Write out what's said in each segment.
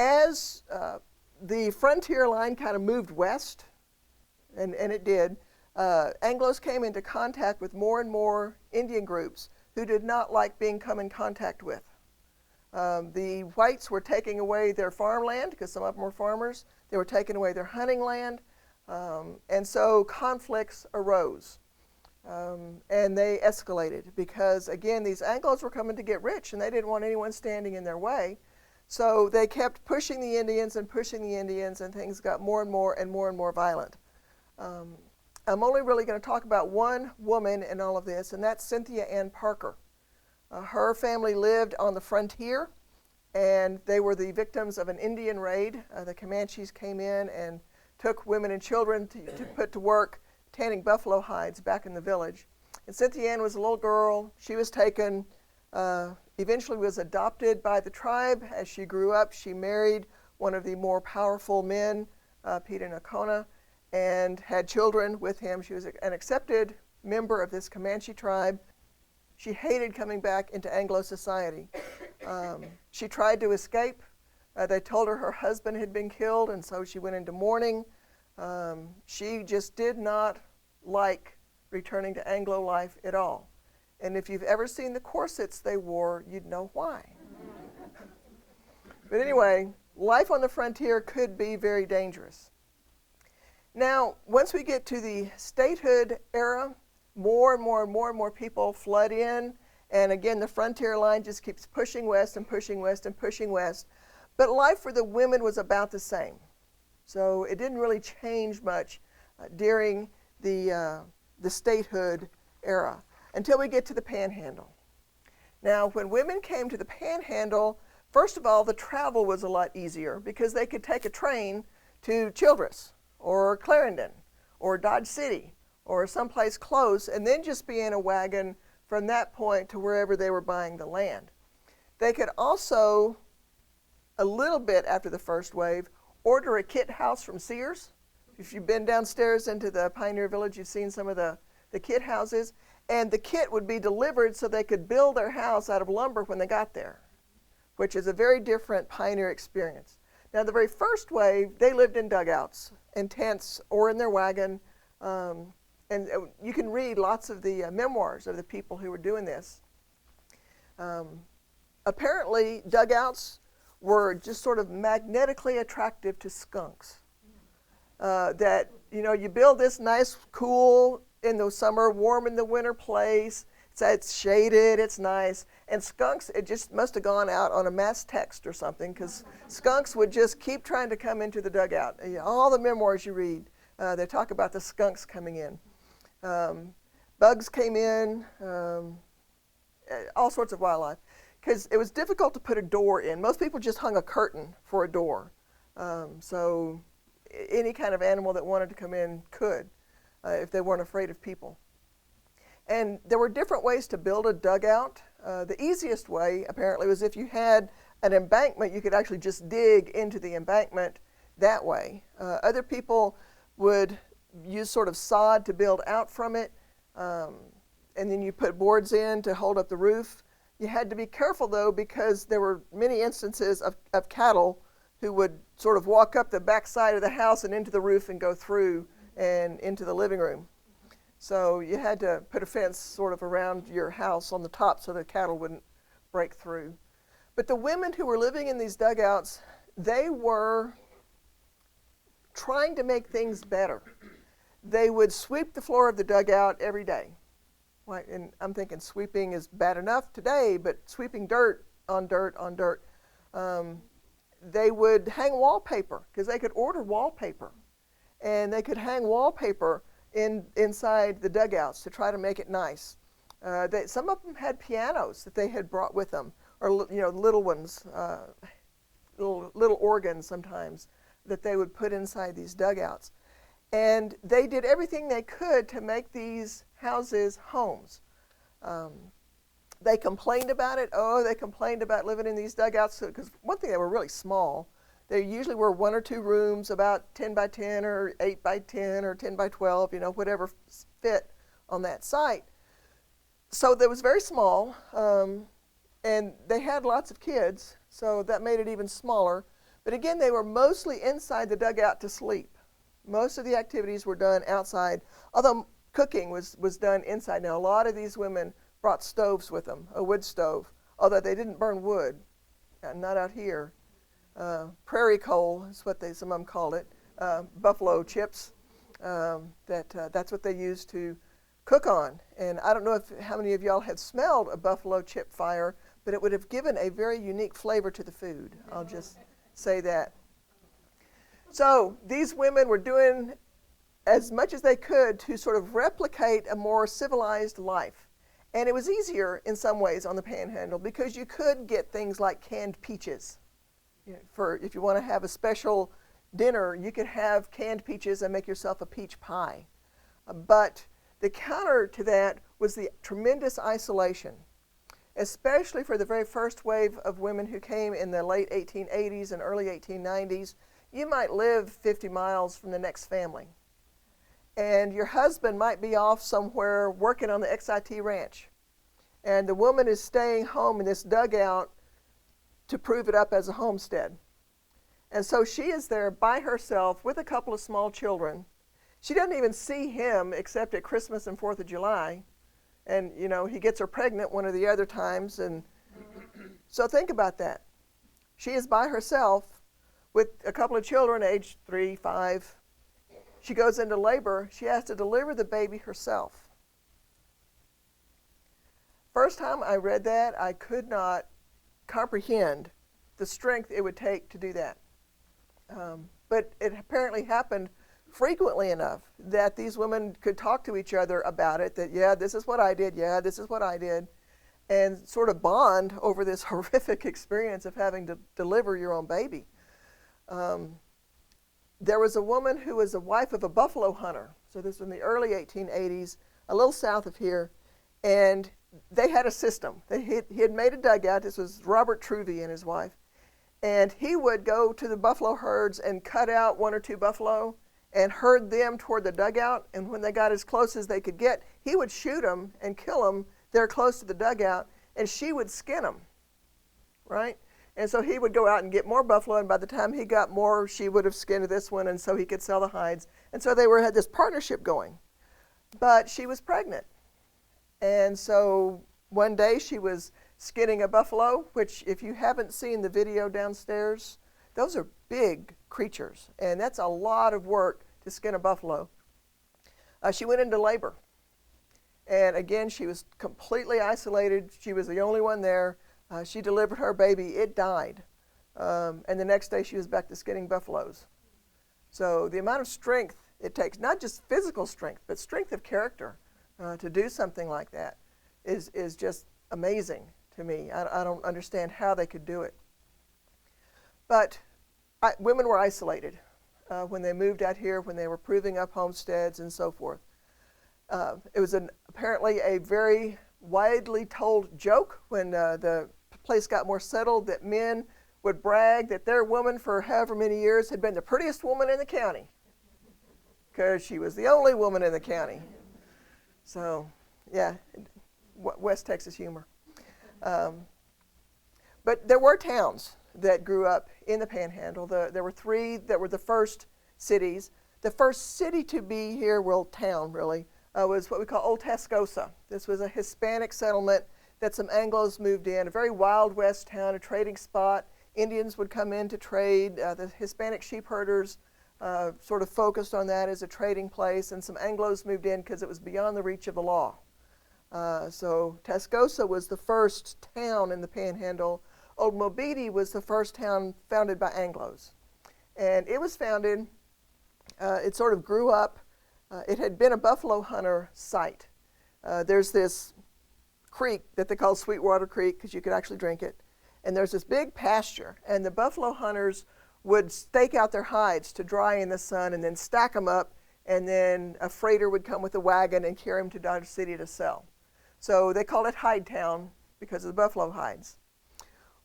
as the frontier line kind of moved west, and it did, Anglos came into contact with more and more Indian groups who did not like being come in contact with. The whites were taking away their farmland because some of them were farmers. They were taking away their hunting land. And so conflicts arose. And they escalated because, again, these Anglos were coming to get rich and they didn't want anyone standing in their way. So they kept pushing the Indians, and things got more and more violent. I'm only really going to talk about one woman in all of this, and that's Cynthia Ann Parker. Her family lived on the frontier, and they were the victims of an Indian raid. The Comanches came in and took women and children to put to work tanning buffalo hides back in the village. And Cynthia Ann was a little girl. She was taken, eventually was adopted by the tribe. As she grew up, she married one of the more powerful men, Peter Nakona, and had children with him. She was an accepted member of this Comanche tribe. She hated coming back into Anglo society. She tried to escape. They told her her husband had been killed, and so she went into mourning. She just did not like returning to Anglo life at all. And if you've ever seen the corsets they wore, you'd know why. But anyway, life on the frontier could be very dangerous. Now, once we get to the statehood era, more and more people flood in, and again, the frontier line just keeps pushing west and pushing west and pushing west. But life for the women was about the same. So it didn't really change much during the statehood era until we get to the Panhandle. Now, when women came to the Panhandle, first of all, the travel was a lot easier because they could take a train to Childress or Clarendon or Dodge City or someplace close, and then just be in a wagon from that point to wherever they were buying the land. They could also, a little bit after the first wave, order a kit house from Sears. If you've been downstairs into the Pioneer Village, you've seen some of the kit houses, and the kit would be delivered so they could build their house out of lumber when they got there, which is a very different pioneer experience. Now, the very first wave, they lived in dugouts, in tents, or in their wagon. And you can read lots of the memoirs of the people who were doing this. Apparently, dugouts were just sort of magnetically attractive to skunks. That, you know, you build this nice, cool, in the summer, warm in the winter place. It's shaded, it's nice. And skunks, it just must have gone out on a mass text or something, because skunks would just keep trying to come into the dugout. All the memoirs you read, they talk about the skunks coming in. Bugs came in, all sorts of wildlife, because it was difficult to put a door in. Most people just hung a curtain for a door. So any kind of animal that wanted to come in could, if they weren't afraid of people. And there were different ways to build a dugout. The easiest way, apparently, was if you had an embankment, you could actually just dig into the embankment that way. Other people would use sort of sod to build out from it, and then you put boards in to hold up the roof. You had to be careful, though, because there were many instances of cattle who would sort of walk up the back side of the house and into the roof and go through and into the living room. So you had to put a fence sort of around your house on the top so the cattle wouldn't break through. But the women who were living in these dugouts, they were trying to make things better. They would sweep the floor of the dugout every day. And I'm thinking sweeping is bad enough today, but sweeping dirt on dirt on dirt. They would hang wallpaper, because they could order wallpaper. And they could hang wallpaper inside the dugouts to try to make it nice. Some of them had pianos that they had brought with them, or little ones, little organs sometimes, that they would put inside these dugouts. And they did everything they could to make these houses homes. They complained about it. They complained about living in these dugouts, because one thing, they were really small. They usually were 1 or 2 rooms, about 10 by 10 or 8 by 10 or 10 by 12, whatever fit on that site. So that was very small, and they had lots of kids, so that made it even smaller. But again, they were mostly inside the dugout to sleep. Most of the activities were done outside, although cooking was done inside. Now, a lot of these women brought stoves with them, a wood stove, although they didn't burn wood, not out here. Prairie coal is what some of them called it, buffalo chips. That's what they used to cook on. And I don't know how many of y'all have smelled a buffalo chip fire, but it would have given a very unique flavor to the food. I'll just say that. So these women were doing as much as they could to sort of replicate a more civilized life. And it was easier in some ways on the Panhandle because you could get things like canned peaches. For if you want to have a special dinner, you could have canned peaches and make yourself a peach pie. But the counter to that was the tremendous isolation, especially for the very first wave of women who came in the late 1880s and early 1890s. You might live 50 miles from the next family. And your husband might be off somewhere working on the XIT ranch. And the woman is staying home in this dugout to prove it up as a homestead. And so she is there by herself with a couple of small children. She doesn't even see him except at Christmas and 4th of July. And, you know, he gets her pregnant one of the other times. And so think about that. She is by herself with a couple of children, age 3, 5. She goes into labor. She has to deliver the baby herself. First time I read that, I could not comprehend the strength it would take to do that. But it apparently happened frequently enough that these women could talk to each other about it, that, yeah, this is what I did, yeah, this is what I did, and sort of bond over this horrific experience of having to deliver your own baby. There was a woman who was the wife of a buffalo hunter. So this was in the early 1880s, a little south of here, and they had a system. He had made a dugout. This was Robert Truvey and his wife. And he would go to the buffalo herds and cut out 1 or 2 buffalo and herd them toward the dugout. And when they got as close as they could get, he would shoot them and kill them there close to the dugout, and she would skin them, right? And so he would go out and get more buffalo, and by the time he got more, she would have skinned this one, and so he could sell the hides. And so they had this partnership going. But she was pregnant. And so one day she was skinning a buffalo, which if you haven't seen the video downstairs, those are big creatures, and that's a lot of work to skin a buffalo. She went into labor. And again, she was completely isolated. She was the only one there. She delivered her baby. It died. And the next day she was back to skinning buffaloes. So the amount of strength it takes, not just physical strength, but strength of character to do something like that is just amazing to me. I don't understand how they could do it. But women were isolated when they moved out here, when they were proving up homesteads and so forth. It was apparently a very widely told joke when the place got more settled that men would brag that their woman for however many years had been the prettiest woman in the county because she was the only woman in the county. So, yeah, West Texas humor. But there were towns that grew up in the Panhandle. There were 3 that were the first cities. The first city to be here, well, town really, was what we call Old Tascosa. This was a Hispanic settlement that some Anglos moved in, a very Wild West town, a trading spot. Indians would come in to trade. The Hispanic sheep herders sort of focused on that as a trading place, and some Anglos moved in because it was beyond the reach of the law. So Tascosa was the first town in the Panhandle. Old Mobeetie was the first town founded by Anglos. And it was founded, it sort of grew up. It had been a buffalo hunter site. There's this creek that they call Sweetwater Creek because you could actually drink it. And there's this big pasture, and the buffalo hunters would stake out their hides to dry in the sun and then stack them up, and then a freighter would come with a wagon and carry them to Dodge City to sell. So they called it Hide Town because of the buffalo hides.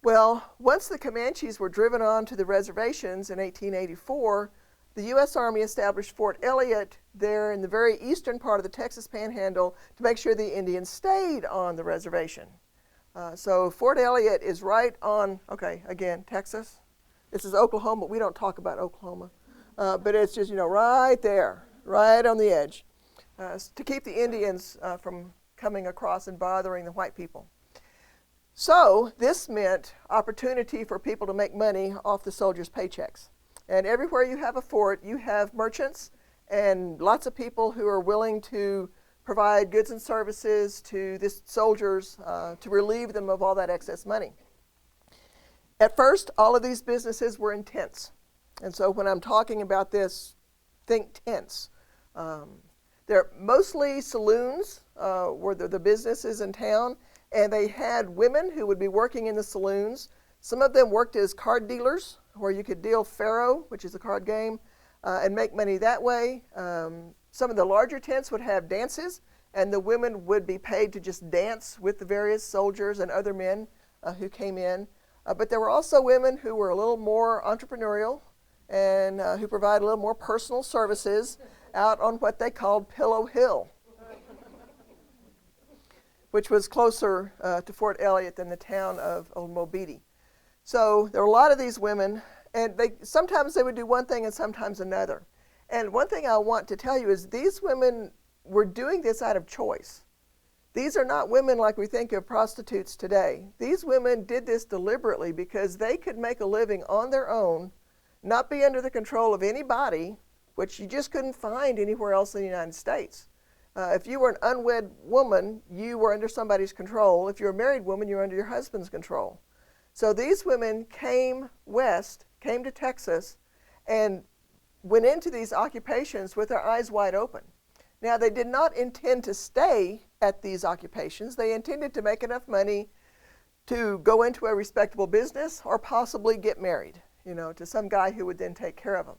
Well, once the Comanches were driven on to the reservations in 1884, the U.S. Army established Fort Elliott there in the very eastern part of the Texas Panhandle to make sure the Indians stayed on the reservation. So Fort Elliott is right on, okay, again, Texas, This is Oklahoma, but we don't talk about Oklahoma. But it's just, right there, right on the edge, to keep the Indians from coming across and bothering the white people. So this meant opportunity for people to make money off the soldiers' paychecks. And everywhere you have a fort, you have merchants and lots of people who are willing to provide goods and services to the soldiers to relieve them of all that excess money. At first, all of these businesses were in tents. And so when I'm talking about this, think tents. They're mostly saloons were the businesses in town, and they had women who would be working in the saloons. Some of them worked as card dealers, where you could deal faro, which is a card game, and make money that way. Some of the larger tents would have dances, and the women would be paid to just dance with the various soldiers and other men who came in. But there were also women who were a little more entrepreneurial and who provided a little more personal services out on what they called Pillow Hill, which was closer to Fort Elliott than the town of Old Mobeetie. So there were a lot of these women, and sometimes they would do one thing and sometimes another. And one thing I want to tell you is these women were doing this out of choice. These are not women like we think of prostitutes today. These women did this deliberately because they could make a living on their own, not be under the control of anybody, which you just couldn't find anywhere else in the United States. If you were an unwed woman, you were under somebody's control. If you're a married woman, you're under your husband's control. So these women came west, came to Texas, and went into these occupations with their eyes wide open. Now, they did not intend to stay at these occupations. They intended to make enough money to go into a respectable business or possibly get married, to some guy who would then take care of them.